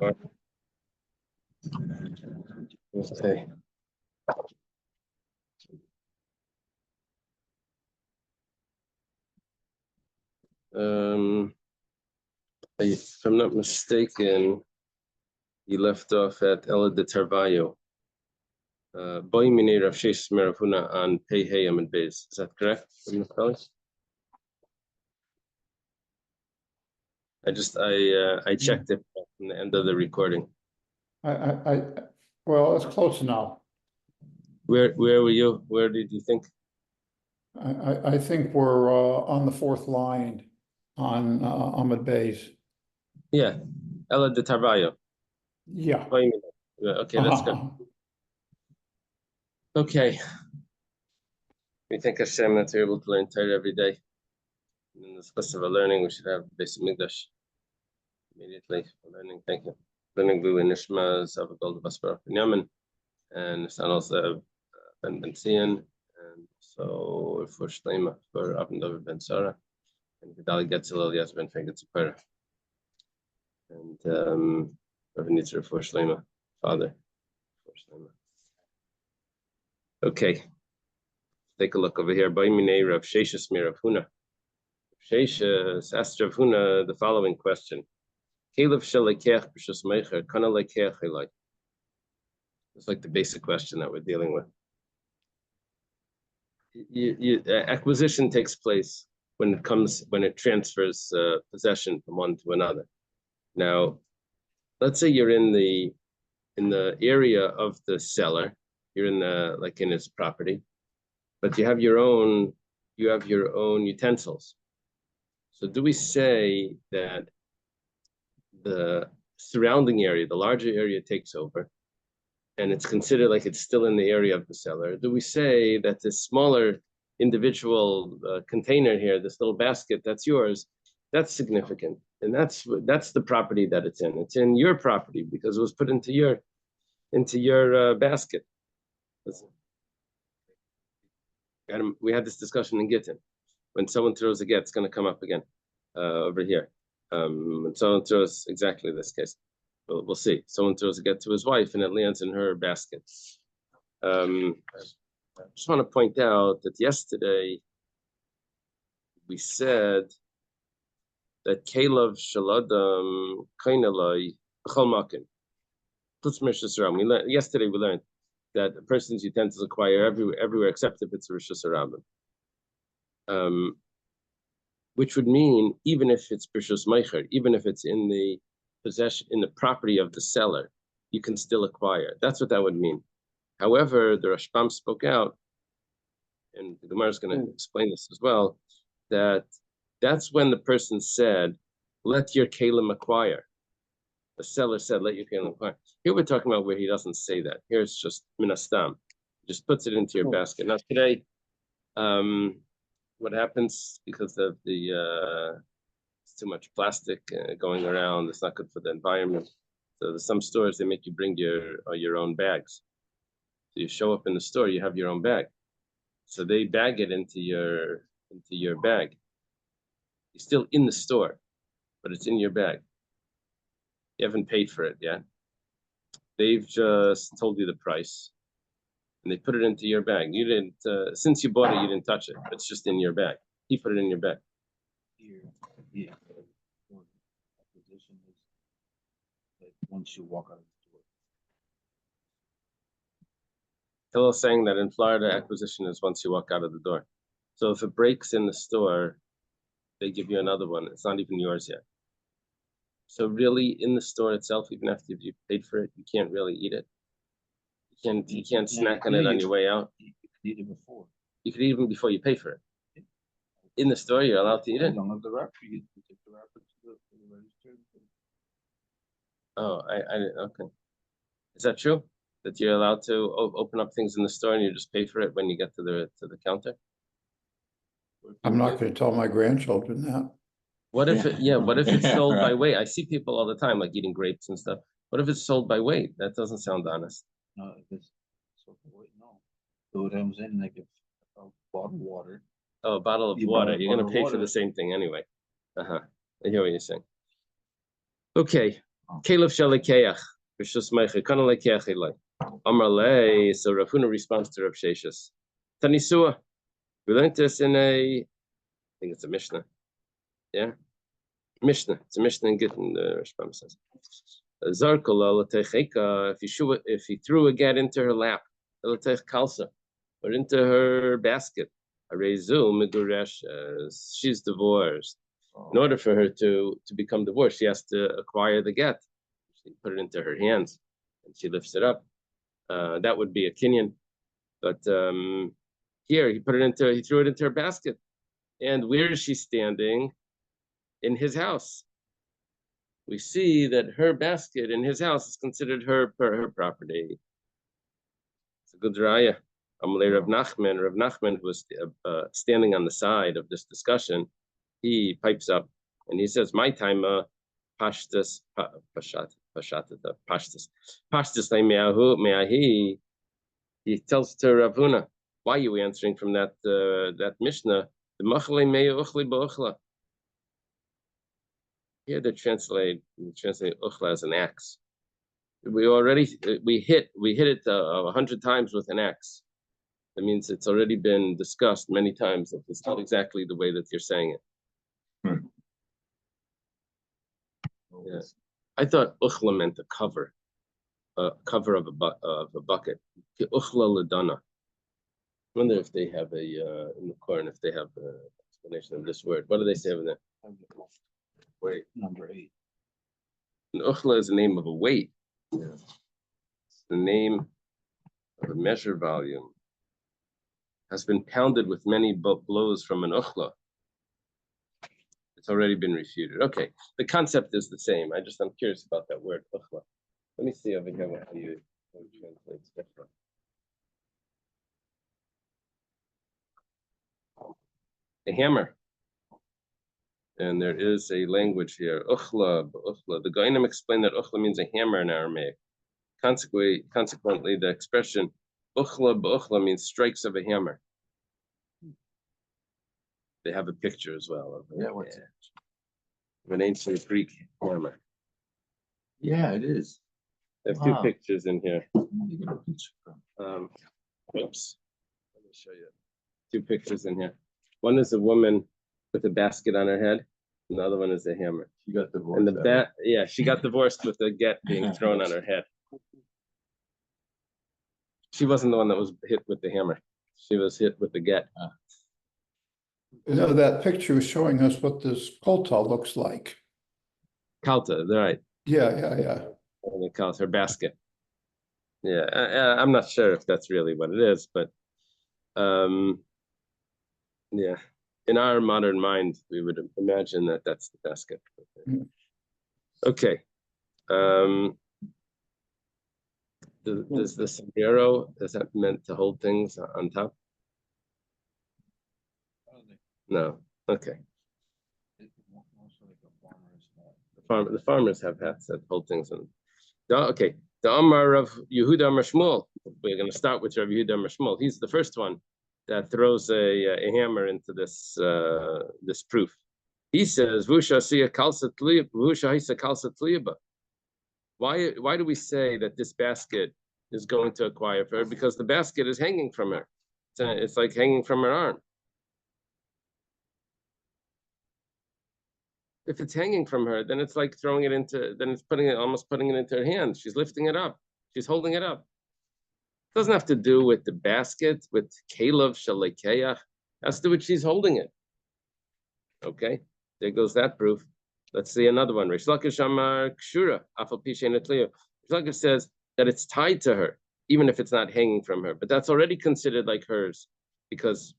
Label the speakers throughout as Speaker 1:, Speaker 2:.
Speaker 1: Okay. If I'm not mistaken, you left off at Ella de Tarvayo. Boy Mini Rav Sheish Merafuna on Pei Hey Amid Beis. Is that correct? I checked it from the end of the recording.
Speaker 2: Well, it's close enough.
Speaker 1: Where were you? Where did you think?
Speaker 2: I think we're on the fourth line on Ahmed Bey's.
Speaker 1: Yeah, Ella de Tarvayo.
Speaker 2: Yeah.
Speaker 1: Okay, that's good. Okay. We thank Hashem that we're able to learn Torah every day. In this class of learning, we should have basic Mikdash immediately for learning. Thank you. Learning Gulu Nishma, Savagol Basra Yaman, and son also Ben Zion, and so for Shlema for Abendov Ben Sarah, and Vidali Getzel Elias Ben Fengitzapera, and Nitzer for Shlema, Father for Shlema. Okay, take a look over here. By Minei Rav Sheshis Mirafuna. Sheshis asked Rav Huna the following question. Caleb Shalekech B'Shus Meicher, Kana Lekech Elai. It's like the basic question that we're dealing with. Acquisition takes place when it transfers possession from one to another. Now, let's say you're in the area of the seller, you're in his property, but you have your own utensils. So do we say that the surrounding area, the larger area, takes over, and it's considered like it's still in the area of the seller? Do we say that this smaller individual container here, this little basket, that's yours, that's significant, and that's the property that it's in? It's in your property because it was put into your basket. We had this discussion in Gittin. When someone throws a get, it's going to come up again over here. When someone throws exactly this case. We'll see. Someone throws a get to his wife and it lands in her basket. I just want to point out that yesterday we said that Caleb Shaladam Kainalai Cholmakin. Yesterday we learned that a person's utensils acquire everywhere except if it's a Rishus Harabim. Which would mean even if it's B'Shus Meicher, even if it's in the possession, in the property of the seller, you can still acquire. That's what that would mean. However, the Rashbam spoke out, and the Gemara is going to explain this as well, that's when the person said, let your kalim acquire. The seller said, let your kalim acquire. Here we're talking about where he doesn't say that. Here it's just minastam. Just puts it into your basket. Now today, what happens because of the it's too much plastic going around, it's not good for the environment. So there's some stores, they make you bring your own bags. So you show up in the store, you have your own bag. So they bag it into your bag. You're still in the store, but it's in your bag. You haven't paid for it yet. They've just told you the price, and they put it into your bag. You didn't, since you bought it, you didn't touch it. It's just in your bag. He put it in your bag.
Speaker 3: Yeah. Acquisition is like once you walk out of the door.
Speaker 1: Hillel's saying that in Florida, acquisition is once you walk out of the door. So if it breaks in the store, they give you another one. It's not even yours yet. So really, in the store itself, even after you paid for it, you can't really eat it. You can't snack on it on your way out.
Speaker 3: You could eat it before.
Speaker 1: You could eat even before you pay for it. In the store, you're allowed to eat it?
Speaker 3: Don't have the wrapper. You take the wrapper to the register.
Speaker 1: Oh, okay. Is that true? That you're allowed to open up things in the store and you just pay for it when you get to the counter?
Speaker 2: I'm not going to tell my grandchildren that.
Speaker 1: What if it's sold by weight? I see people all the time like eating grapes and stuff. What if it's sold by weight? That doesn't sound honest.
Speaker 3: No, if it's sold by weight, no. So what I was saying, like if a bottle of water.
Speaker 1: Oh, a bottle of water. You're going to pay for the same thing anyway. I hear what you're saying. Okay. Caleb Shalikeach, Rishus Meicha, Kana Lekeach Elai. Amar Le, so Rav Huna responds to Rav Sheshis. Tanisua. We learned this in I think it's a Mishnah. Yeah? Mishnah. It's a Mishnah in Gittin, the Rashbam says. If he threw a get into her lap, or into her basket, she's divorced. In order for her to become divorced, she has to acquire the get. She put it into her hands, and she lifts it up. That would be a kinyan. But here he threw it into her basket. And where is she standing? In his house. We see that her basket in his house is considered her property. It's a good raya. Amalei Rav Nachman, who was standing on the side of this discussion, he pipes up and he says, "My time, pashtus me'ahi." He tells to Rav Huna, "Why are you answering from that Mishnah? The machlei me'u uchli ba'uchla." Here they translate uchla as an axe. We hit it 100 times with an axe. That means it's already been discussed many times. It's not exactly the way that you're saying it. Yeah. I thought uchla meant a cover of a bucket. Uchla ladana. I wonder if they have in the Quran, if they have an explanation of this word. What do they say over there? Wait.
Speaker 3: Number 8.
Speaker 1: An uchla is the name of a weight. Yeah. It's the name of a measure volume. Has been pounded with many blows from an uchla. It's already been refuted. Okay, the concept is the same. I'm curious about that word uchla. Let me see over here how you translate different. A hammer. And there is a language here, uchla. The Goinim explain that uchla means a hammer in Aramaic. Consequently, the expression uchla means strikes of a hammer. They have a picture as well of an ancient Greek hammer.
Speaker 3: Yeah, it is.
Speaker 1: I have two pictures in here. Oops. Let me show you. Two pictures in here. One is a woman with a basket on her head. Another one is a hammer.
Speaker 3: She got divorced.
Speaker 1: And she got divorced with the get being thrown on her head. She wasn't the one that was hit with the hammer. She was hit with the get.
Speaker 2: That picture is showing us what this kolta looks like.
Speaker 1: Kalta, right.
Speaker 2: Yeah.
Speaker 1: Her basket. Yeah, I'm not sure if that's really what it is, but yeah. In our modern mind, we would imagine that that's the basket. Okay. Does the sombrero, is that meant to hold things on top? No. Okay. The farmers have hats that hold things on. Okay. The Amar of Yehuda Amar Shmuel. We're going to start with Rav Yehuda Amar Shmuel. He's the first one that throws a hammer into this proof. He says, Why do we say that this basket is going to acquire for her? Because the basket is hanging from her. It's like hanging from her arm. If it's hanging from her, then it's like throwing it into, then it's almost putting it into her hands. She's lifting it up. She's holding it up. It doesn't have to do with the basket, with Caleb Shalekeach. It has to do with she's holding it. Okay, there goes that proof. Let's see another one. Rish Lakish Amar Kshura, Afal Pishe Netliyo. Rish Lakish says that it's tied to her, even if it's not hanging from her. But that's already considered like hers, because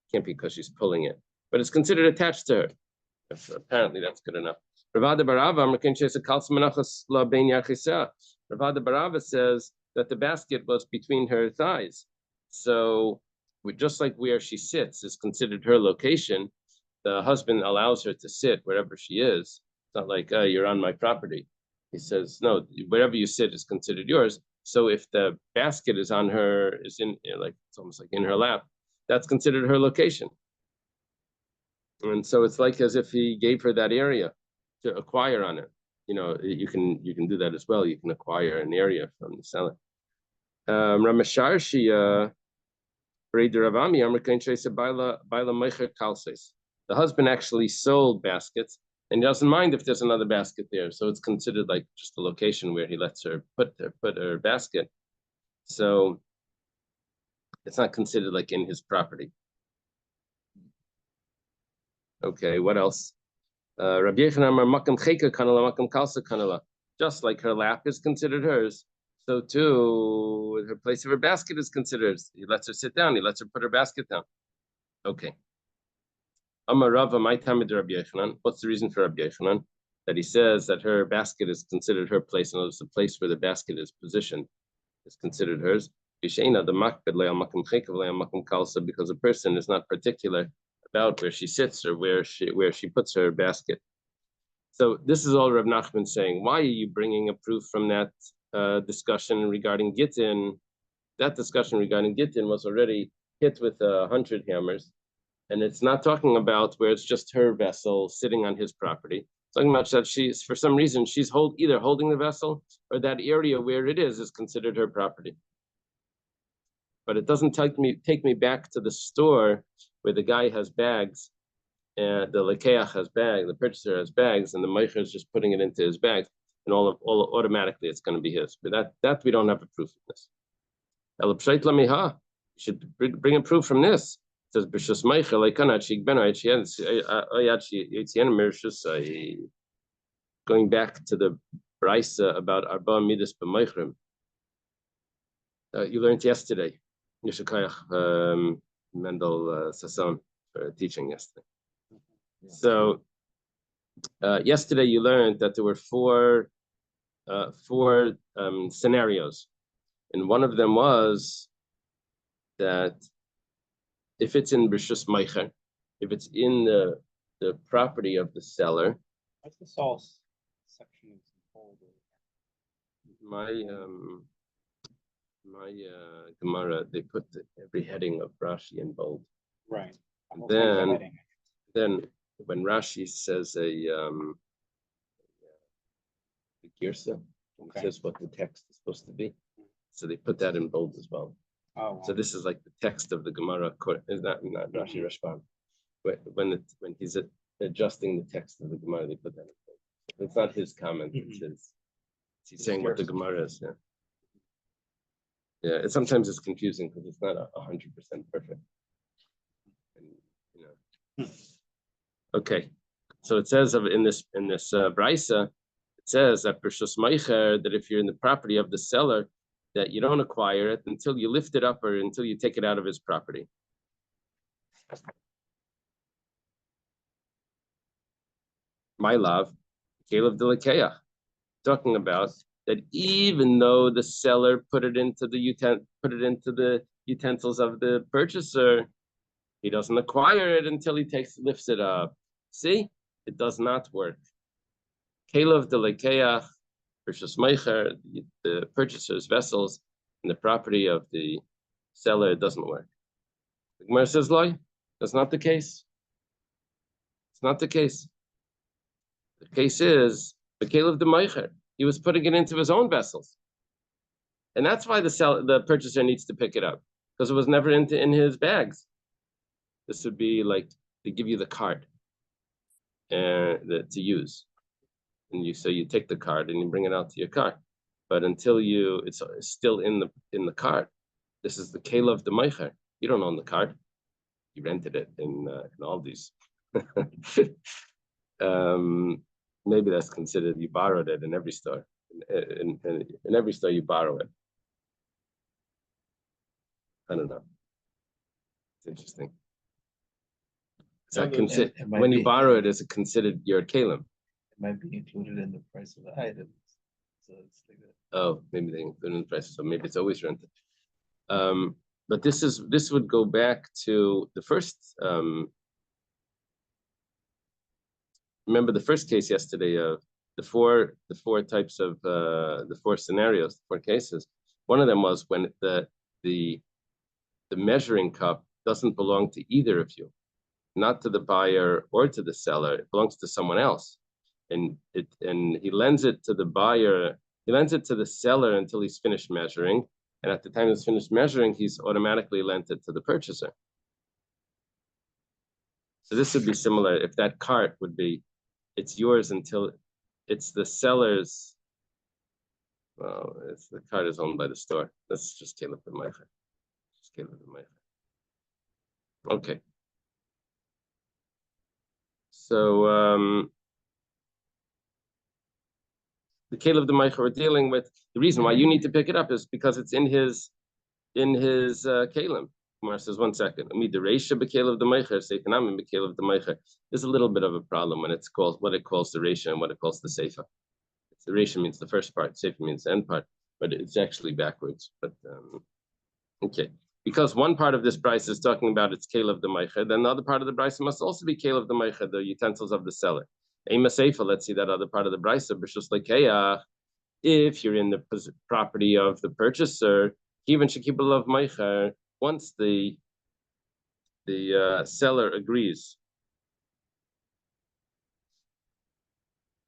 Speaker 1: it can't be because she's pulling it. But it's considered attached to her. Apparently that's good enough. Ravada Barava says that the basket was between her thighs. So just like where she sits is considered her location, the husband allows her to sit wherever she is. It's not like, you're on my property. He says, no, wherever you sit is considered yours. So if the basket is on her, is in, like, it's almost like in her lap, that's considered her location. And so it's like as if he gave her that area to acquire on it. you can do that as well. You can acquire an area from the seller. The husband actually sold baskets, and he doesn't mind if there's another basket there. So it's considered like just a location where he lets her put her basket. So it's not considered like in his property. Okay, what else? Rabbi Yochanan makam cheka kanala makam kalsa kanala. Just like her lap is considered hers, so too her place of her basket is considered. He lets her sit down. He lets her put her basket down. Okay. Amar Rava, my tamid Rabbi Yochanan. What's the reason for Rabbi Yochanan? That he says that her basket is considered her place, and it's the place where the basket is positioned is considered hers. Because a person is not particular about where she sits or where she puts her basket. So this is all Rav Nachman saying. Why are you bringing a proof from that discussion regarding Gittin? That discussion regarding Gittin was already hit with 100 hammers, and it's not talking about where it's just her vessel sitting on his property. It's talking about that she's, for some reason, she's either holding the vessel or that area where it is considered her property. But it doesn't take me back to the store where the guy has bags, and the lekeach has bags, the purchaser has bags, and the meicher is just putting it into his bag, and all automatically it's going to be his. But that we don't have a proof of this. You should bring a proof from this. It says b'shus meicher going back to the brisa about arba midas b'meichrim. You learned yesterday. Yeshakayach Mendel Sasson for teaching yesterday. So yesterday you learned that there were four scenarios, and one of them was that if it's in B'shus Meicher, if it's in the property of the seller.
Speaker 3: What's the sauce section is bold?
Speaker 1: My Gemara, they put every heading of Rashi in bold.
Speaker 3: Right.
Speaker 1: Then when Rashi says a girsa, it says what the text is supposed to be, so they put that in bold as well.
Speaker 3: Oh, wow.
Speaker 1: So this is like the text of the Gemara. Is not Rashi Rashbam. When he's adjusting the text of the Gemara, they put that in bold. It's not his comment. It's his. He's saying what the Gemara is. Yeah. Sometimes it's confusing because it's not 100% perfect. And, Okay, so it says in this brisa, it says that b'shus meicher, that if you're in the property of the seller, that you don't acquire it until you lift it up or until you take it out of his property. My love, Caleb de Lekeach, talking about that even though the seller put it into the utensils of the purchaser, he doesn't acquire it until he lifts it up. See, it does not work. Caleb de Lekeach, B'shus Meicher, the purchaser's vessels in the property of the seller, it doesn't work. The Gemara says, "Loi, that's not the case. It's not the case. The case is the Caleb de Meicher. He was putting it into his own vessels, and that's why the purchaser needs to pick it up because it was never in his bags. This would be like they give you the card to use, and you take the card and you bring it out to your car, but until it's still in the card. This is the Caleb de Meicher. You don't own the card. You rented it in all these. Maybe that's considered you borrowed it in every store. In every store you borrow it. I don't know. It's interesting. So when you borrow it, is it considered your kalim?
Speaker 3: It might be included in the price of the item. So it's like that.
Speaker 1: Oh, maybe they include in the price. So maybe it's always rented. But this would go back to the first. Remember the first case yesterday of the four types of the four scenarios, the four cases. One of them was when the measuring cup doesn't belong to either of you, not to the buyer or to the seller. It belongs to someone else. and he lends it to the buyer. He lends it to the seller until he's finished measuring, and at the time he's finished measuring, he's automatically lent it to the purchaser. So this would be similar if that cart would be, it's yours until it's the seller's. Well, the cart is owned by the store. That's just Caleb the Meicher. Just Caleb the Meicher. Okay. So the Caleb the Meicher we're dealing with, the reason why you need to pick it up is because it's in his Caleb. Kumar says, 1 second. There's a little bit of a problem when it's called what it calls the Reisha and what it calls the Seifa. The Reisha means the first part, Seifa means the end part, but it's actually backwards. But okay. Because one part of this price is talking about it's Caleb the Meicher, then the other part of the price must also be Caleb the Meicher, the utensils of the seller. Ema Seifa, let's see that other part of the price, B'shus Lekeach. If you're in the property of the purchaser, even Shekibel of Meicher, once the seller agrees,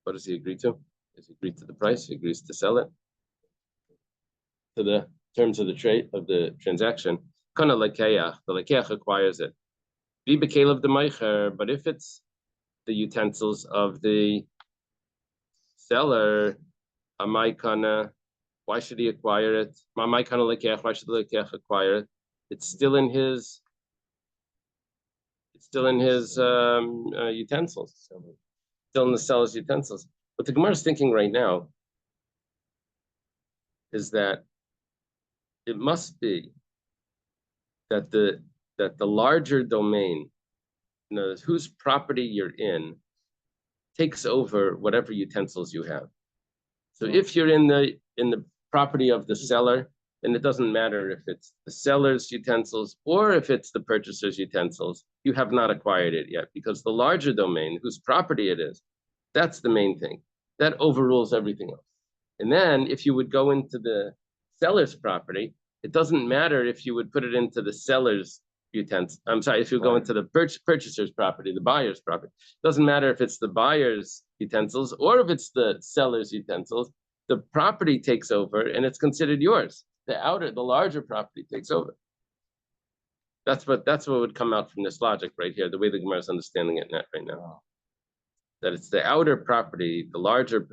Speaker 1: what does he agree to? Does he agree to the price? He agrees to sell it to the terms of the trade of the transaction. Kana lekeach, the lekeach acquires it. Be bekelev the meicher, but if it's the utensils of the seller, amai kana, why should he acquire it? Amai kana lekeach, why should the lekeach acquire it? It's still in his. It's still in his utensils. Still in the seller's utensils. What the Gemara is thinking right now is that it must be that the larger domain, whose property you're in, takes over whatever utensils you have. So if you're in the property of the seller, then it doesn't matter if it's the seller's utensils or if it's the purchaser's utensils. You have not acquired it yet because the larger domain, whose property it is, that's the main thing. That overrules everything else. And then if you would go into the seller's property, it doesn't matter if you would put it into the seller's utensils. I'm sorry, if you go into the purchaser's property, the buyer's property. It doesn't matter if it's the buyer's utensils or if it's the seller's utensils. The property takes over and it's considered yours. The larger property takes over. That's what would come out from this logic right here, the way the Gemara is understanding it right now. That it's the outer property, the larger,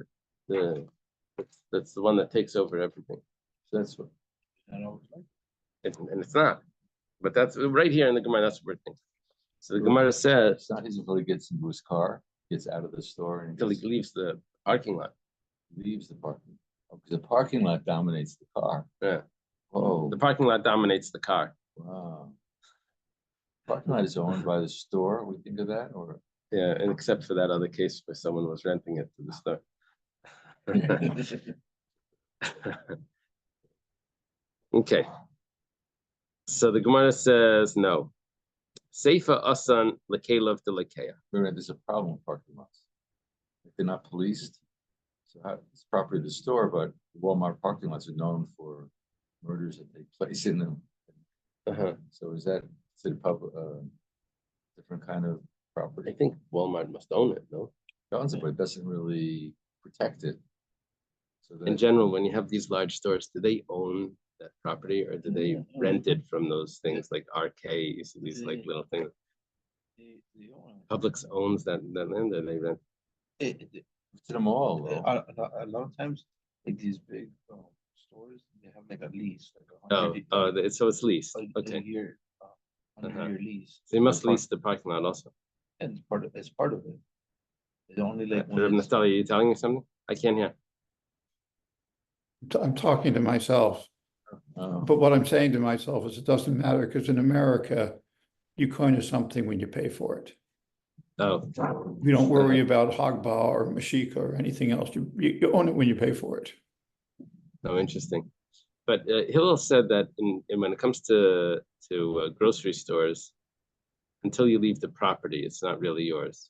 Speaker 1: that's the one that takes over everything. So that's what. And it's not. But that's right here in the Gemara, that's what we're thinking. So the Gemara says
Speaker 3: it's not until he gets into his car, gets out of the store,
Speaker 1: until he leaves the parking lot.
Speaker 3: Leaves the parking. Because the parking lot dominates the car.
Speaker 1: Yeah.
Speaker 3: Whoa.
Speaker 1: The parking lot dominates the car.
Speaker 3: Wow. Parking lot is owned by the store. We think of that, or
Speaker 1: yeah, and except for that other case where someone was renting it to the store. Okay. So the Gemara says no. Seifa asan lekelev de lekeya.
Speaker 3: There's a problem with parking lots. They're not policed. So it's property of the store, but Walmart parking lots are known for murders that take place in them. So is that different kind of property?
Speaker 1: I think Walmart must own it, no?
Speaker 3: It owns it, but it doesn't really protect it. So
Speaker 1: in general, when you have these large stores, do they own that property or do they rent it from those things like RKs, these like little things? Publix owns that land and they rent.
Speaker 3: It's in a mall.
Speaker 4: A lot of times, like these big stores, they have like a lease.
Speaker 1: Like so it's leased. Okay.
Speaker 4: A year, 100-year lease.
Speaker 1: So they must lease the parking lot also.
Speaker 4: And it's part of it. It's only like
Speaker 1: Natalia, are you telling me something? I can't hear.
Speaker 2: I'm talking to myself. But what I'm saying to myself is it doesn't matter because in America, you coin something when you pay for it.
Speaker 1: Oh.
Speaker 2: You don't worry about Hagba or Mashika or anything else. You own it when you pay for it.
Speaker 1: Oh, interesting. But Hillel said that when it comes to grocery stores, until you leave the property, it's not really yours.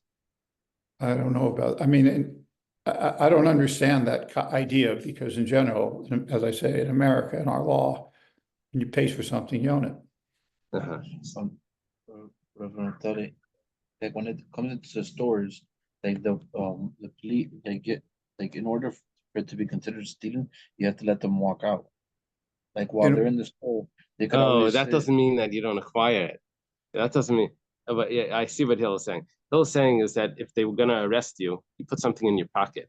Speaker 2: I don't know about. I mean, I don't understand that idea because in general, as I say, in America, in our law, when you pay for something, you own it.
Speaker 4: Like when it comes into the stores, like the police, in order for it to be considered stealing, you have to let them walk out. Like while
Speaker 2: You know-
Speaker 4: they're in the store, they could
Speaker 1: Oh,
Speaker 4: always
Speaker 1: that
Speaker 4: say,
Speaker 1: doesn't mean that you don't acquire it. That doesn't mean, but yeah, I see what Hill is saying. Hill is saying is that if they were gonna arrest you, you put something in your pocket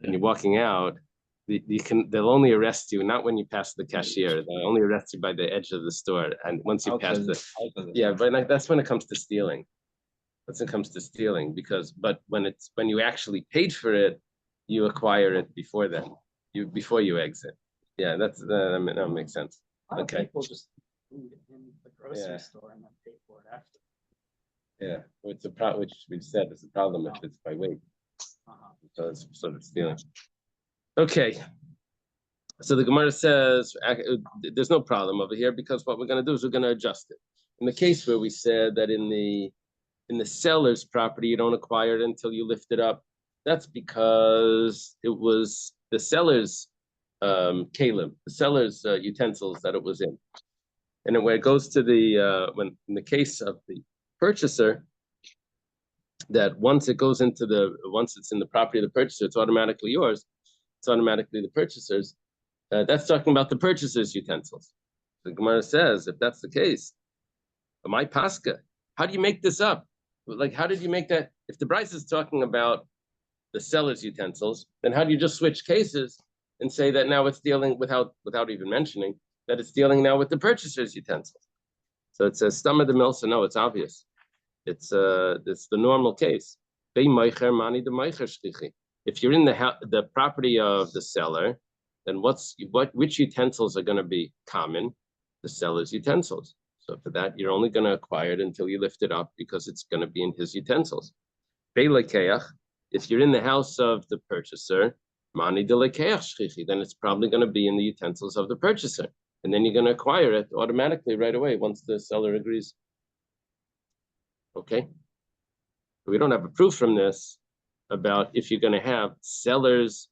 Speaker 1: and you're walking out, they'll only arrest you not when you pass the cashier. They'll only arrest you by the edge of the store. And once you pass
Speaker 3: outside the-
Speaker 1: yeah, but like, that's when it comes to stealing. That's when it comes to stealing but when you actually paid for it, you acquire it before then. Before you exit. Yeah, that makes sense.
Speaker 5: A lot of
Speaker 1: Okay.
Speaker 5: people just food in the grocery
Speaker 1: Yeah.
Speaker 5: store and then pay for it after.
Speaker 1: Yeah, which we said is a problem if it's by weight.
Speaker 5: Uh-huh.
Speaker 1: So it's sort of stealing. Okay. So the Gemara says there's no problem over here because what we're going to do is we're going to adjust it. In the case where we said that in the seller's property, you don't acquire it until you lift it up. That's because it was the seller's kalim, the seller's utensils that it was in. And then when it goes to when in the case of the purchaser, that once it's in the property of the purchaser, it's automatically yours. It's automatically the purchaser's. That's talking about the purchaser's utensils. The Gemara says, if that's the case, my pascha, how do you make this up? Like, how did you make that? If the Bryce is talking about the seller's utensils, then how do you just switch cases and say that now it's dealing without even mentioning that it's dealing now with the purchaser's utensils? So it says stomach the mill. So no, it's obvious. It's the normal case. If you're in the property of the seller, then which utensils are going to be common? The seller's utensils. So for that, you're only going to acquire it until you lift it up because it's going to be in his utensils. If you're in the house of the purchaser, then it's probably going to be in the utensils of the purchaser. And then you're going to acquire it automatically right away once the seller agrees. Okay? We don't have a proof from this about if you're going to have seller's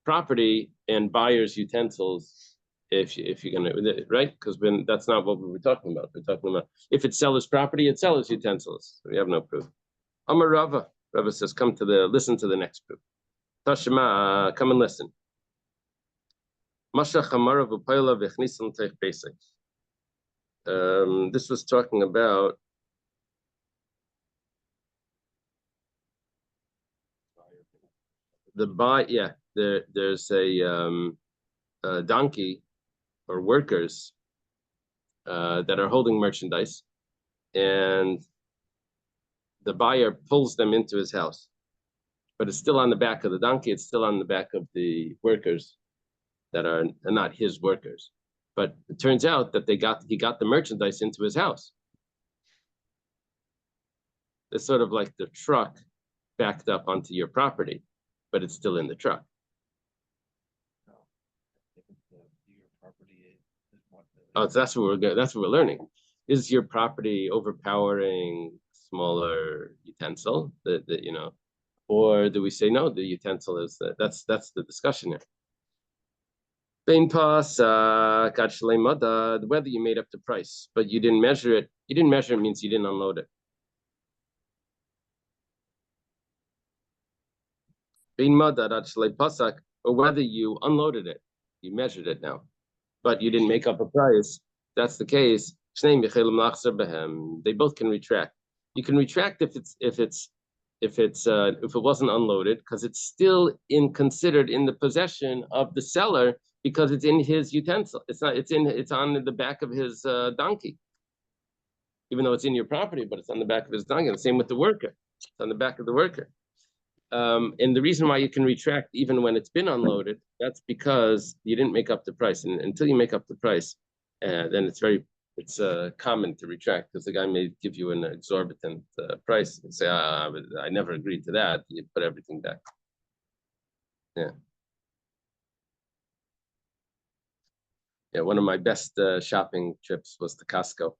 Speaker 1: property and buyer's utensils, if you're going to, right? Because that's not what we were talking about. We're talking about if it's seller's property, it's seller's utensils. So we have no proof. Amar Rava. Rava says, listen to the next proof. Tashima, come and listen. This was talking about there's a donkey or workers that are holding merchandise, and the buyer pulls them into his house, but it's still on the back of the donkey. It's still on the back of the workers that are not his workers. But it turns out that he got the merchandise into his house. It's sort of like the truck backed up onto your property, but it's still in the truck. Oh, so that's what we're learning. Is your property overpowering smaller utensil that or do we say no? The utensil is that's the discussion here. Whether you made up the price, but you didn't measure it. You didn't measure it means you didn't unload it. Or whether you unloaded it, you measured it now, but you didn't make up a price. That's the case. They both can retract. You can retract if it wasn't unloaded because it's still considered in the possession of the seller because it's in his utensil. It's on the back of his donkey. Even though it's in your property, but it's on the back of his donkey. And the same with the worker. It's on the back of the worker. And the reason why you can retract even when it's been unloaded, that's because you didn't make up the price. And until you make up the price, then it's common to retract because the guy may give you an exorbitant price and say, I never agreed to that. You put everything back. Yeah. Yeah, one of my best shopping trips was to Costco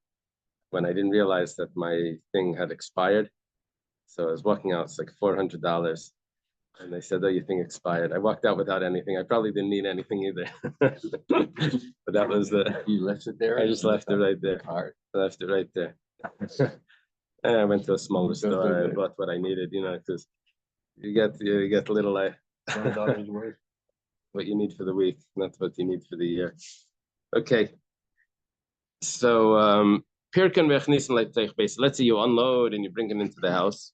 Speaker 1: when I didn't realize that my thing had expired. So I was walking out, it's like $400. And they said, oh, your thing expired. I walked out without anything. I probably didn't need anything either. But that was
Speaker 3: You left it there?
Speaker 1: I just left it right there.
Speaker 3: Hard.
Speaker 1: I left it right there. And I went to a smaller store. I bought what I needed, because You get a little
Speaker 4: $20 worth.
Speaker 1: what you need for the week, not what you need for the year. Okay. So Pirkan v'echnisin le'teich beis. Let's say you unload and you bring it into the house.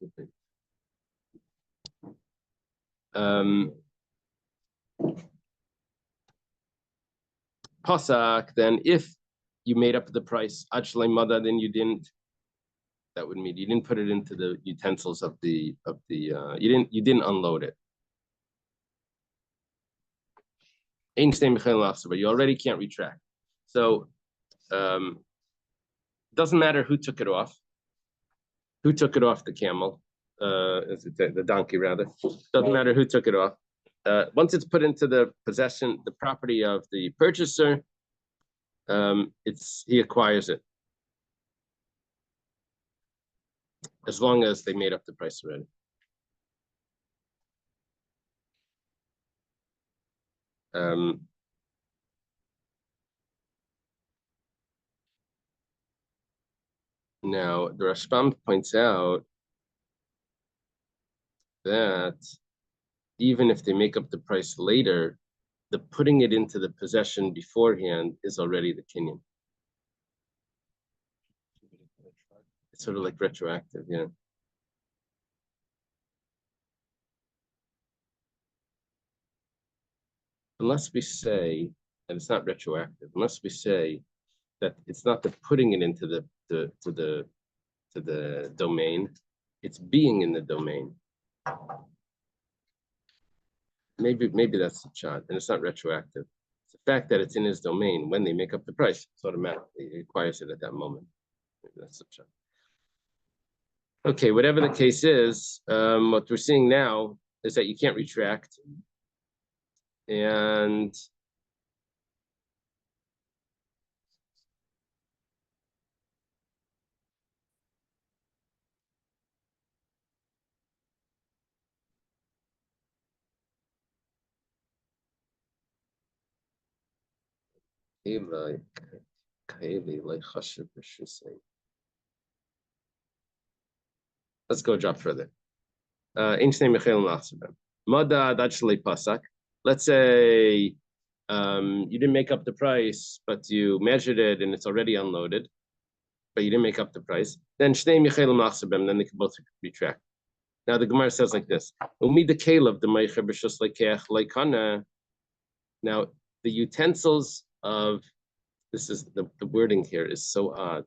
Speaker 1: Pasak, then if you made up the price, actually mother, then you didn't. That would mean you didn't put it into the utensils of the you didn't unload it. But you already can't retract. So doesn't matter who took it off the camel, the donkey rather. Doesn't matter who took it off. Once it's put into the possession, the property of the purchaser, he acquires it. As long as they made up the price already. Now, the Rashbam points out that even if they make up the price later, the putting it into the possession beforehand is already the kinyan. It's sort of like retroactive, yeah. Unless we say, and it's not retroactive, unless we say that it's not the putting it into the domain, it's being in the domain. Maybe that's the shot, and it's not retroactive. It's the fact that it's in his domain when they make up the price, it's automatically it acquires it at that moment. Maybe that's the shot. Okay, whatever the case is, what we're seeing now is that you can't retract, and let's go a drop further. Let's say you didn't make up the price, but you measured it and it's already unloaded, but you didn't make up the price. Then they can both retract. Now the Gemara says like this: now the utensils of this is the wording here is so odd.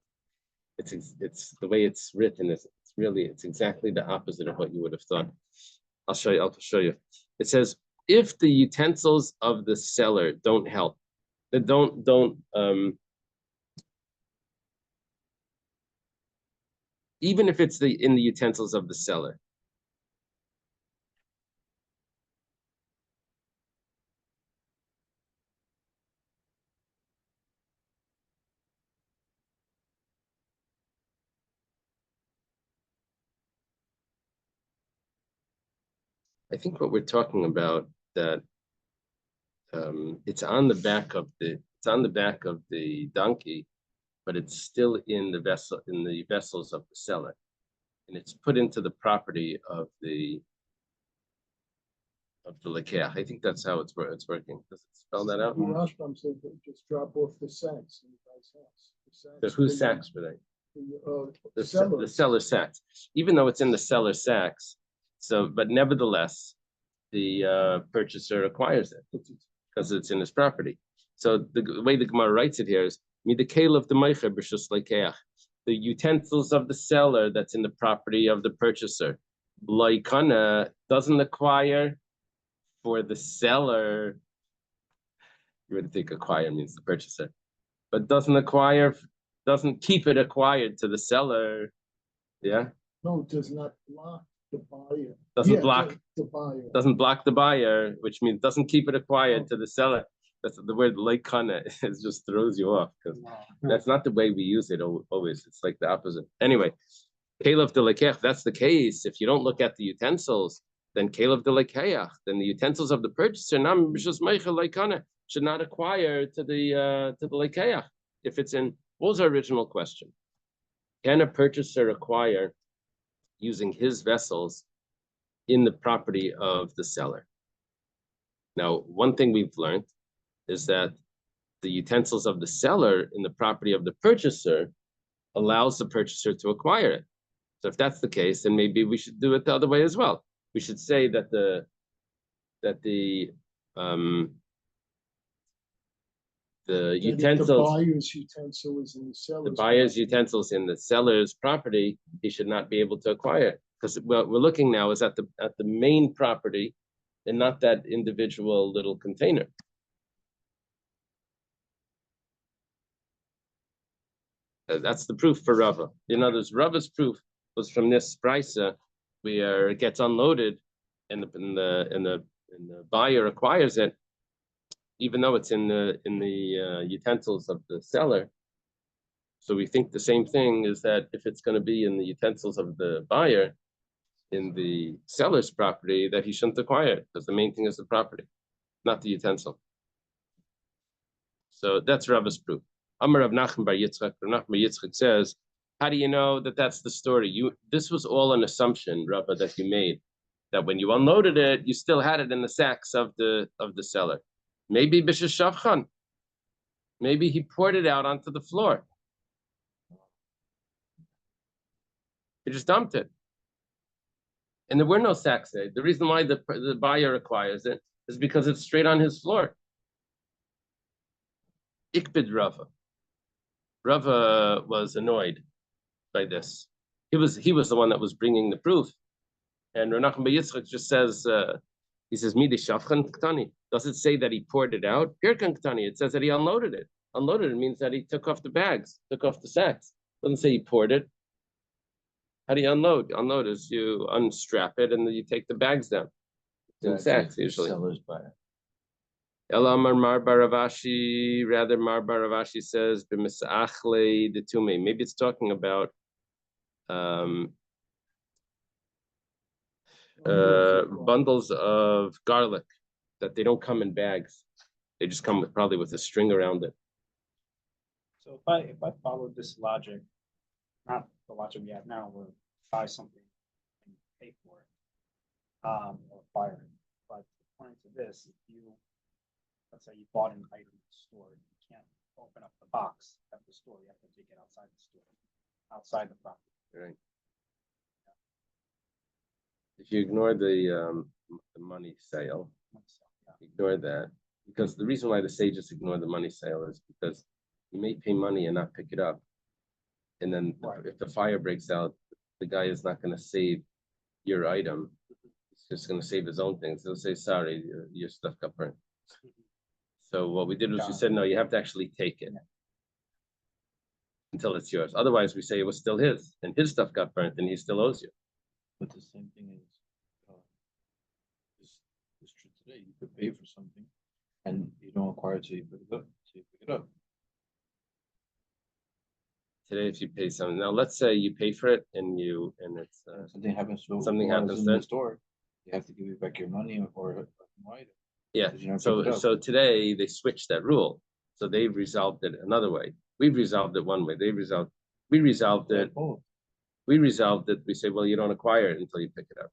Speaker 1: It's the way it's written is it's exactly the opposite of what you would have thought. I'll show you. It says if the utensils of the seller don't help, then don't even if it's in the utensils of the seller. I think what we're talking about that it's on the back of the donkey, but it's still in the vessels of the seller, and it's put into the property of the lekeach. I think that's how it's working. Does it spell that out?
Speaker 6: The Rashbam said that just drop off the sacks in the guy's house.
Speaker 1: The whose sacks were they?
Speaker 6: The
Speaker 1: The seller sacks. Even though it's in the seller sacks, but nevertheless, the purchaser acquires it because it's in his property. So the way the Gemara writes it here is the utensils of the seller that's in the property of the purchaser. Loikana doesn't acquire for the seller. You would think acquire means the purchaser, but doesn't keep it acquired to the seller. Yeah.
Speaker 6: No, it does not block the buyer.
Speaker 1: Doesn't block
Speaker 6: the buyer.
Speaker 1: Doesn't block the buyer, which means doesn't keep it acquired to the seller. That's the word leikana. It just throws you off because that's not the way we use it always. It's like the opposite. Anyway, Caleb de lekech, that's the case. If you don't look at the utensils, then Caleb de lekeach, then the utensils of the purchaser should not acquire to the lekeach. If it's in, what was our original question? Can a purchaser acquire using his vessels in the property of the seller. Now, one thing we've learned is that the utensils of the seller in the property of the purchaser allows the purchaser to acquire it. So if that's the case, then maybe we should do it the other way as well. We should say that the utensils,
Speaker 6: buyer's utensil is in the seller's.
Speaker 1: the buyer's
Speaker 6: property.
Speaker 1: utensils in the seller's property, he should not be able to acquire it. Because what we're looking now is at the main property and not that individual little container. That's the proof for Rava. In other words, Rava's proof was from this brisa where it gets unloaded and the buyer acquires it, even though it's in the utensils of the seller. So we think the same thing is that if it's going to be in the utensils of the buyer in the seller's property, that he shouldn't acquire it because the main thing is the property, not the utensil. So that's Rava's proof. Amar Rav Nachman bar Yitzchak. Rav Nachman bar Yitzchak says, how do you know that that's the story? This was all an assumption, Rava, that you made, that when you unloaded it, you still had it in the sacks of the seller. Maybe b'sheshavchan. Maybe he poured it out onto the floor. He just dumped it. And there were no sacks there. The reason why the buyer acquires it is because it's straight on his floor. Ikbid Rava. Rava was annoyed by this. He was the one that was bringing the proof. And Rav Nachman bar Yitzchak just says, he says, Midi Shavchan Ktani. Does it say that he poured it out? Pirkan Ktani. It says that he unloaded it. Unloaded it means that he took off the bags, took off the sacks. It doesn't say he poured it. How do you unload? Unload is you unstrap it and then you take the bags down. In sacks usually.
Speaker 3: Seller's buyer.
Speaker 1: Elamar Mar Baravashi, rather Mar Baravashi says b'misachle de tume. Maybe it's talking about bundles of garlic that they don't come in bags. They just come with probably with a string around it.
Speaker 5: So if I followed this logic, not the logic we have now, where buy something and pay for it, or fire it. But according to this, if you, let's say you bought an item in the store, you can't open up the box at the store. You have to take it outside the store, outside the property.
Speaker 1: Right. If you ignore the money sale, ignore that, because the reason why the sages ignore the money sale is because you may pay money and not pick it up, and then if the fire breaks out, the guy is not going to save your item. He's just going to save his own things. He'll say, "Sorry, your stuff got burnt." So what we did was we said, "No, you have to actually take it until it's yours. Otherwise, we say it was still his, and his stuff got burnt, and he still owes you."
Speaker 4: But the same thing is, it's true today. You could pay for something, and you don't acquire it till you pick it up.
Speaker 1: Today, if you pay something, now let's say you pay for it and it's
Speaker 4: Something happens to
Speaker 1: something
Speaker 4: while
Speaker 1: happens
Speaker 4: it's in
Speaker 1: then.
Speaker 4: the store. You have to give you back your money or a new item.
Speaker 1: yeah.
Speaker 4: Because you never picked it up.
Speaker 1: So today they switched that rule, so they've resolved it another way. We've resolved it one way. We resolved it.
Speaker 4: Oh,
Speaker 1: We resolved it. We say, well, you don't acquire it until you pick it up.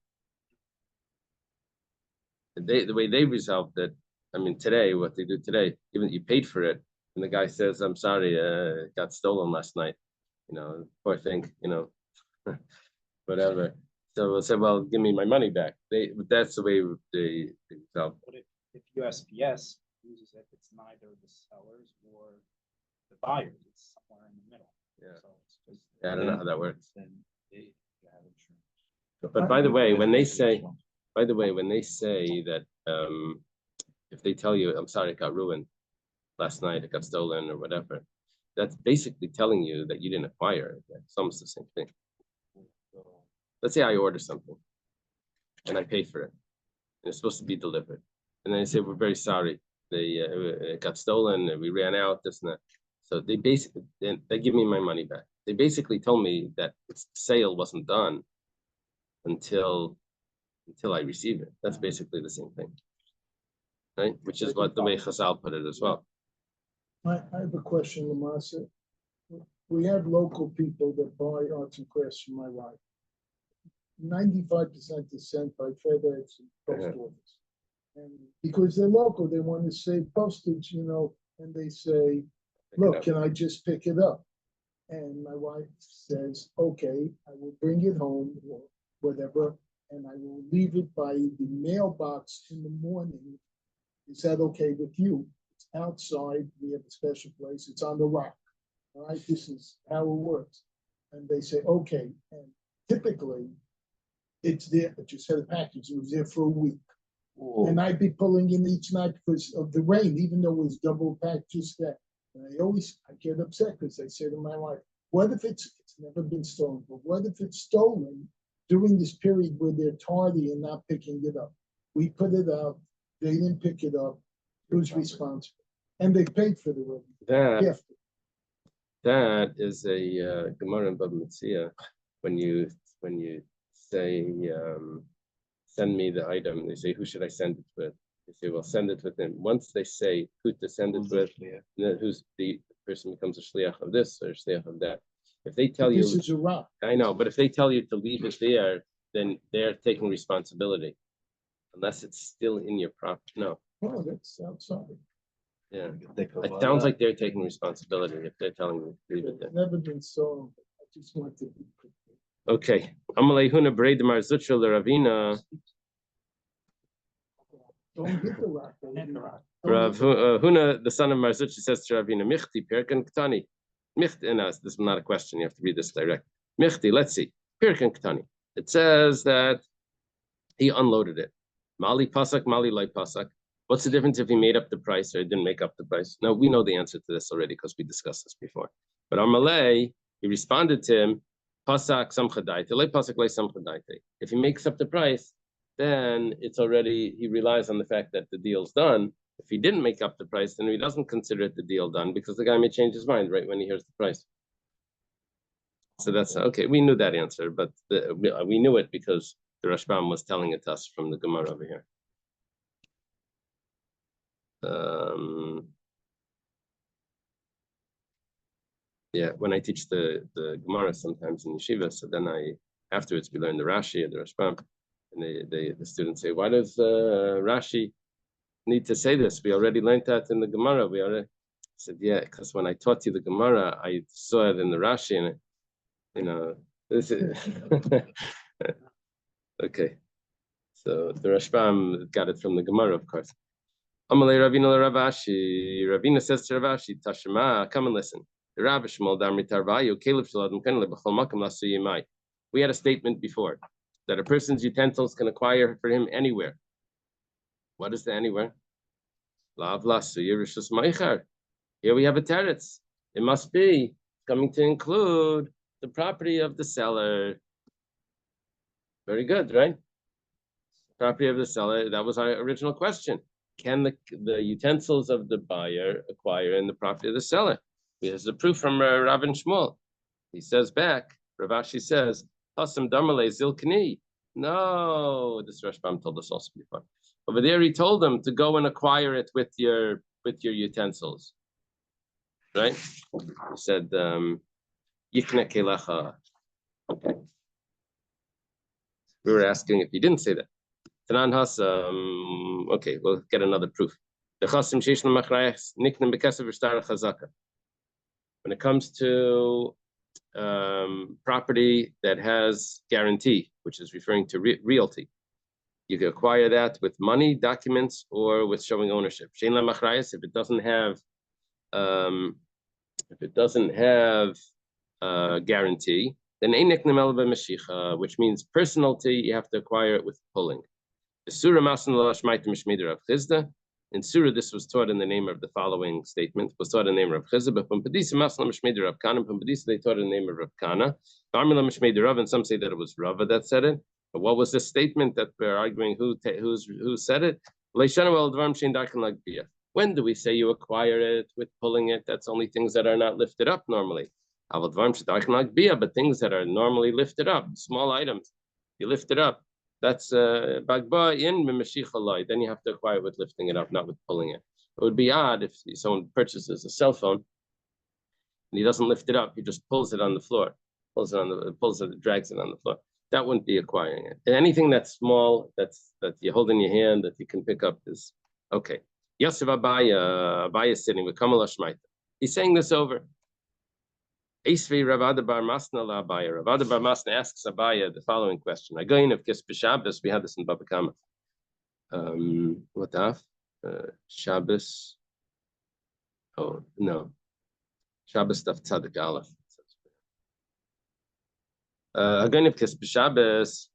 Speaker 1: And the way they resolved it, I mean, today, what they do today, even you paid for it, and the guy says, "I'm sorry, it got stolen last night." Poor thing, whatever. So we'll say, "Well, give me my money back." That's the way they resolved.
Speaker 5: But if USPS uses it, it's neither the sellers or the buyers. It's somewhere in the middle.
Speaker 1: Yeah.
Speaker 5: So it's just,
Speaker 1: I don't know how that works.
Speaker 4: then they have insurance.
Speaker 1: But by the way, when they say that if they tell you, "I'm sorry, it got ruined last night, it got stolen," or whatever, that's basically telling you that you didn't acquire it. It's almost the same thing. Let's say I order something and I pay for it, and it's supposed to be delivered, and then they say, "We're very sorry, it got stolen, and we ran out, this and that." So they basically they give me my money back. They basically told me that the sale wasn't done until I receive it. That's basically the same thing, right? Which is what the way Chazal put it as well.
Speaker 6: I have a question, Lamasa. We have local people that buy arts and crafts from my wife. 95% is sent by FedEx and post office. And because they're local, they want to save postage, and they say, look, can I just pick it up? And my wife says, okay, I will bring it home or whatever, and I will leave it by the mailbox in the morning. Is that okay with you? It's outside. We have a special place. It's on the rock. All right, this is how it works. And they say, okay. And typically, it's there. I just had a package. It was there for a week. And I'd be pulling in each night because of the rain, even though it was double packed just that. And I get upset because I say to my wife, what if it's never been stolen, but what if it's stolen during this period where they're tardy and not picking it up? We put it out, they didn't pick it up, who's responsible? And they paid for the gift.
Speaker 1: That is a Gemara in Bava Metzia. When you say send me the item, they say, who should I send it with? They say, well, send it with him. Once they say who to send it with, then who's the person becomes a shliach of this or shliach of that. If they tell you,
Speaker 6: this is a rock.
Speaker 1: I know, but if they tell you to leave it there, then they're taking responsibility, unless it's still in your property. No.
Speaker 6: Oh, that's outside.
Speaker 1: Yeah, it sounds like they're taking responsibility if they're telling you to leave it there.
Speaker 6: It's never been stolen. I just want to be prepared.
Speaker 1: Okay. Amalei huna breid marzutra l'Ravina.
Speaker 6: Don't hit the rock.
Speaker 1: Rav Huna, the son of Marzuch, says to Ravina, Michti, Pirkan Ktani. Michti, and this is not a question, you have to read this direct. Michti, let's see. Pirkan Ktani. It says that he unloaded it. Mali Pasak, Mali Lai Pasak. What's the difference if he made up the price or he didn't make up the price? No, we know the answer to this already because we discussed this before. But Amalei, he responded to him, Pasak Samchadaite, Lai Pasak Lai Samchadaite. If he makes up the price, then it's already, he relies on the fact that the deal's done. If he didn't make up the price, then he doesn't consider it the deal done because the guy may change his mind right when he hears the price. So that's, okay, we knew that answer, but we knew it because the Rashbam was telling it to us from the Gemara over here. Yeah, when I teach the Gemara sometimes in yeshiva, so then afterwards we learn the Rashi and the Rashbam. And the students say, why does Rashi need to say this? We already learned that in the Gemara. I said, yeah, because when I taught you the Gemara, I saw it in the Rashi, and this is okay. So the Rashbam got it from the Gemara, of course. Amalei Ravina Ravashi. Ravina says to Ravashi, Tashema, come and listen. We had a statement before that a person's utensils can acquire for him anywhere. What is the anywhere? Here we have a teretz. It must be coming to include the property of the seller. Very good, right? Property of the seller. That was our original question. Can the utensils of the buyer acquire in the property of the seller? Here's the proof from Rav and Shmuel. He says back, Rav Ashi says, Hasam Darmale Zilkani. No, this Rashbam told us also before. Over there, he told them to go and acquire it with your utensils. Right? He said, Yikne Kelecha. Okay. We were asking if he didn't say that. Tanan Hasam, okay, we'll get another proof. When it comes to property that has guarantee, which is referring to realty, you can acquire that with money, documents, or with showing ownership. If it doesn't have guarantee, then which means personality, you have to acquire it with pulling. In Surah, this was taught in the name of the following statement. Was taught in the name of Chizah, but they taught in the name of Rav Kana. And some say that it was Rava that said it. But what was the statement that we're arguing? Who said it? When do we say you acquire it with pulling it? That's only things that are not lifted up normally. But things that are normally lifted up, small items, you lift it up. That's bagba in Mimashichalai. Then you have to acquire it with lifting it up, not with pulling it. It would be odd if someone purchases a cell phone and he doesn't lift it up, he just pulls it on the floor, drags it on the floor. that wouldn't be acquiring it. And anything that's small, that you hold in your hand, that you can pick up is okay. Yosef Abaya is sitting with Kamal Shmaita. He's saying this over. Esvi Ravada Bar Masna La Abaya. Ravada Bar Masna asks Abaya the following question. Again, of Kis B'Shabbos, we had this in Baba Kama. What daf? Shabbos. Oh no, Shabbos Daf Tzadik Aleph. Again, of Kis B'Shabbos,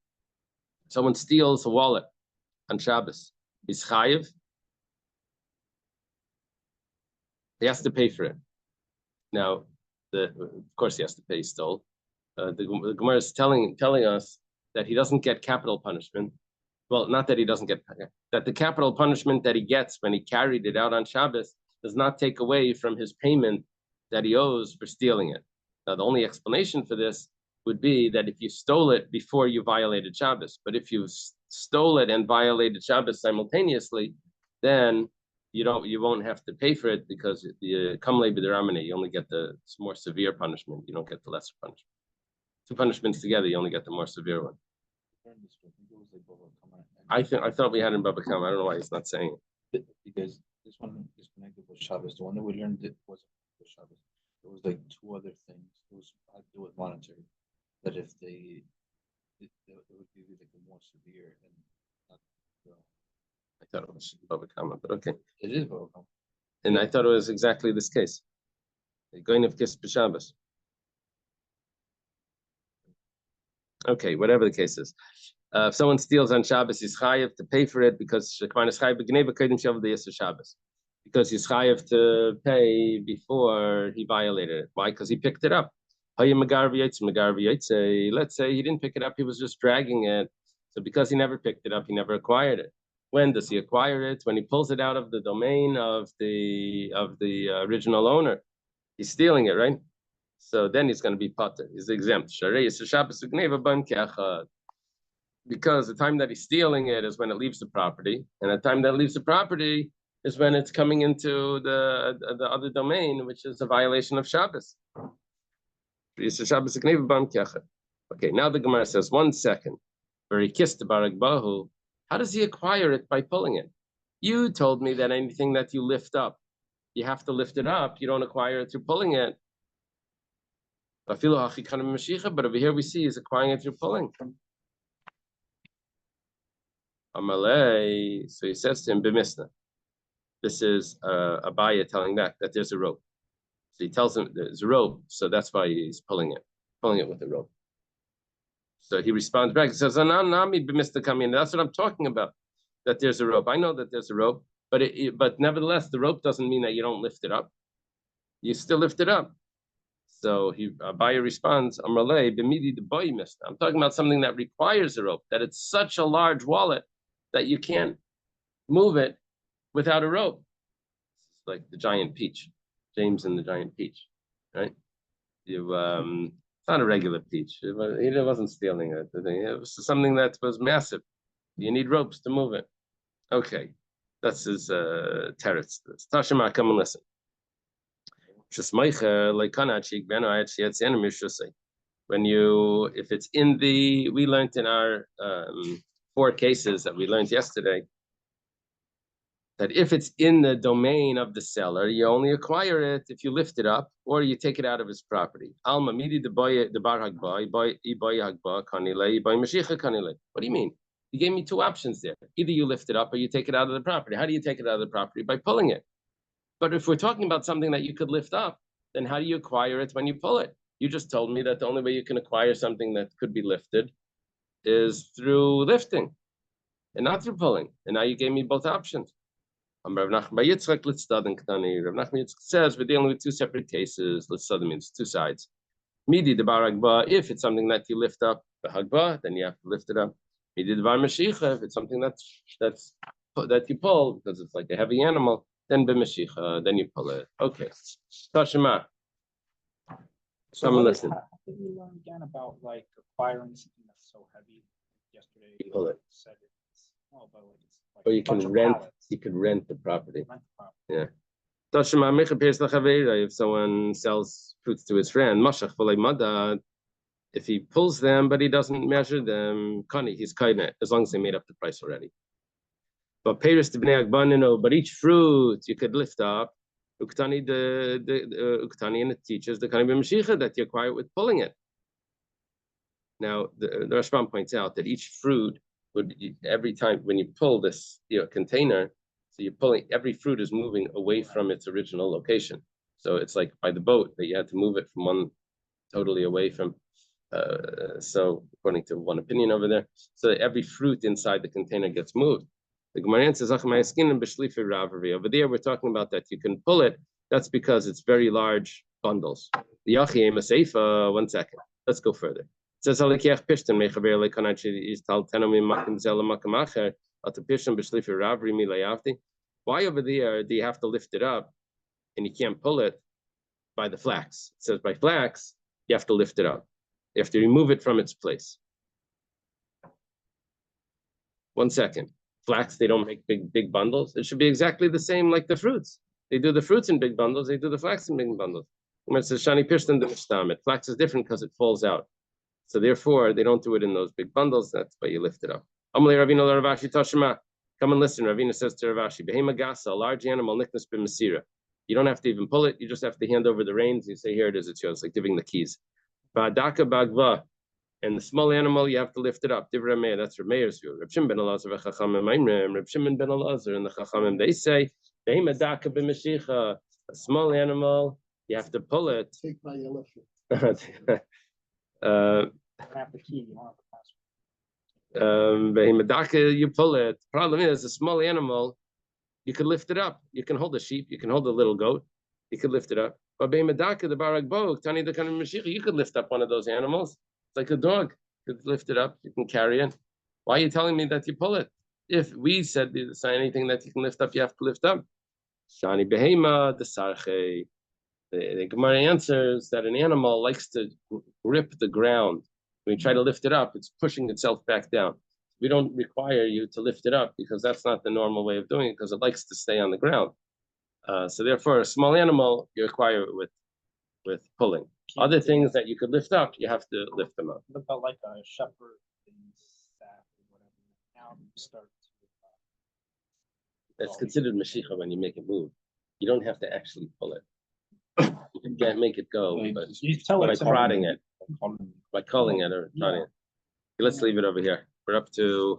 Speaker 1: someone steals a wallet on Shabbos. He's chayiv. He has to pay for it. Now, of course, he has to pay. He stole. The Gemara is telling us that he doesn't get capital punishment. Well, not that he doesn't get that. The capital punishment that he gets when he carried it out on Shabbos does not take away from his payment that he owes for stealing it. Now, the only explanation for this would be that if you stole it before you violated Shabbos, but if you stole it and violated Shabbos simultaneously, then you won't have to pay for it because the kamle b'deramene, you only get the more severe punishment. You don't get the lesser punishment. Two punishments together, you only get the more severe one. I thought we had in Baba Kama. I don't know why he's not saying
Speaker 4: it. Because this one is connected with Shabbos. The one that we learned wasn't with Shabbos. There was like two other things. It was had to do with monetary. That if it would be like a more severe and not,
Speaker 1: I thought it was Baba Kama, but okay.
Speaker 4: It is Baba Kama.
Speaker 1: And I thought it was exactly this case. Going of Kis B'Shabbos. Okay, whatever the case is. If someone steals on Shabbos, he's chayiv to pay for it because because he's chayiv to pay before he violated it. Why? Because he picked it up. Let's say he didn't pick it up; he was just dragging it. So because he never picked it up, he never acquired it. When does he acquire it? When he pulls it out of the domain of the original owner. He's stealing it, right? So then he's going to be pater. He's exempt. Because the time that he's stealing it is when it leaves the property, and the time that it leaves the property is when it's coming into the other domain, which is a violation of Shabbos. Okay, now the Gemara says, 1 second. Where he kissed the Barak Bahu, how does he acquire it? By pulling it. You told me that anything that you lift up, you have to lift it up. You don't acquire it through pulling it. But over here we see he's acquiring it through pulling. Amalei, so he says to him, Bimisna. This is Abaya telling back that there's a rope. So he tells him there's a rope, so that's why he's pulling it with the rope. So he responds back, he says, Anami Bimisna coming in. That's what I'm talking about, that there's a rope. I know that there's a rope, but nevertheless, the rope doesn't mean that you don't lift it up. You still lift it up. So Abaya responds, Amalei, Bimidi the boy missed. I'm talking about something that requires a rope, that it's such a large wallet that you can't move it without a rope. It's like the giant peach, James and the giant peach, right? It's not a regular peach. He wasn't stealing it. It was something that was massive. You need ropes to move it. Okay, that's his teretz. Tashima, come and listen. If it's in we learned in our 4 cases that we learned yesterday, that if it's in the domain of the seller, you only acquire it if you lift it up or you take it out of his property. What do you mean? You gave me 2 options there. Either you lift it up or you take it out of the property. How do you take it out of the property? By pulling it. But if we're talking about something that you could lift up, then how do you acquire it when you pull it? You just told me that the only way you can acquire something that could be lifted is through lifting and not through pulling. And now you gave me both options. Rav Nachman says we're dealing with 2 separate cases. Litzad means 2 sides. Midi the baragba, if it's something that you lift up, the hagba, then you have to lift it up. Midi the bar mashicha, if it's something that you pull because it's like a heavy animal, then b'mashicha, then you pull it. Okay. Tashima.
Speaker 5: So
Speaker 1: Someone listen.
Speaker 5: How did we learn again about like acquiring something that's so heavy? Yesterday
Speaker 1: You pull it.
Speaker 5: Said it's but like it's like
Speaker 1: Or you
Speaker 5: a bunch
Speaker 1: can
Speaker 5: of
Speaker 1: rent.
Speaker 5: pallets.
Speaker 1: You could rent the property.
Speaker 5: Rent the property.
Speaker 1: Yeah. If someone sells fruits to his friend, If he pulls them, but he doesn't measure them, kani, he's kainet, as long as they made up the price already. But peiros t'bnei agbanino, but each fruit you could lift up. Uktani the uktani, and it teaches the kani b'mashicha that you acquire with pulling it. Now the Rashbam points out that each fruit would, every time when you pull this container, so you're pulling, every fruit is moving away from its original location. So it's like by the boat that you had to move it from one totally away from. So according to one opinion over there, so every fruit inside the container gets moved. The Gemara says, over there we're talking about that you can pull it. That's because it's very large bundles. The Yachim Seifa, 1 second. Let's go further. It says, why over there do you have to lift it up and you can't pull it by the flax? It says by flax, you have to lift it up. You have to remove it from its place. 1 second. Flax, they don't make big bundles. It should be exactly the same like the fruits. They do the fruits in big bundles. They do the flax in big bundles. When it says shani pishtan the mishtamit, flax is different because it falls out. So therefore, they don't do it in those big bundles. That's why you lift it up. Amalei Ravina Ravashi Tashima. Come and listen. Ravina says to Ravashi, Behema gasa, a large animal, niknas b'masira. You don't have to even pull it. You just have to hand over the reins. You say, here it is. It's yours, like giving the keys. Ba'adaka bagva. And the small animal, you have to lift it up. Divrei Meir, that's Reb Meir's view. Reb Shimon ben Elazar v'chachamim Maimrim. Reb Shimon ben Elazar and the chachamim, they say, Behema daka b'mashicha. A small animal, you have to pull it.
Speaker 6: Take my elephant.
Speaker 5: Have the key, you don't have the password.
Speaker 1: You pull it. Problem is, a small animal, you can lift it up. You can hold a sheep, you can hold a little goat, you could lift it up. But the barag bog, Tani the kind of Mashiach, you could lift up one of those animals. It's like a dog. You could lift it up, you can carry it. Why are you telling me that you pull it? If we said anything that you can lift up, you have to lift up. Shani behema the sarche. The Gemara answers that an animal likes to grip the ground. When you try to lift it up, it's pushing itself back down. We don't require you to lift it up because that's not the normal way of doing it, because it likes to stay on the ground. So therefore, a small animal, you acquire it with pulling. Other things that you could lift up, you have to lift them up.
Speaker 5: What about like a shepherd staff or whatever? Now you start to,
Speaker 1: It's considered mashicha when you make it move. You don't have to actually pull it. You can't make it go, but
Speaker 5: you tell
Speaker 1: by
Speaker 5: it to
Speaker 1: prodding it, by calling it or prodding it. Let's leave it over here. We're up to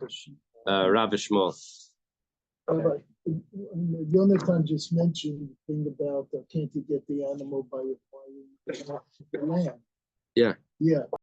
Speaker 1: Rav Shmuel.
Speaker 6: All right. Jonathan just mentioned the thing about can't you get the animal by acquiring the land?
Speaker 1: Yeah.
Speaker 6: Yeah.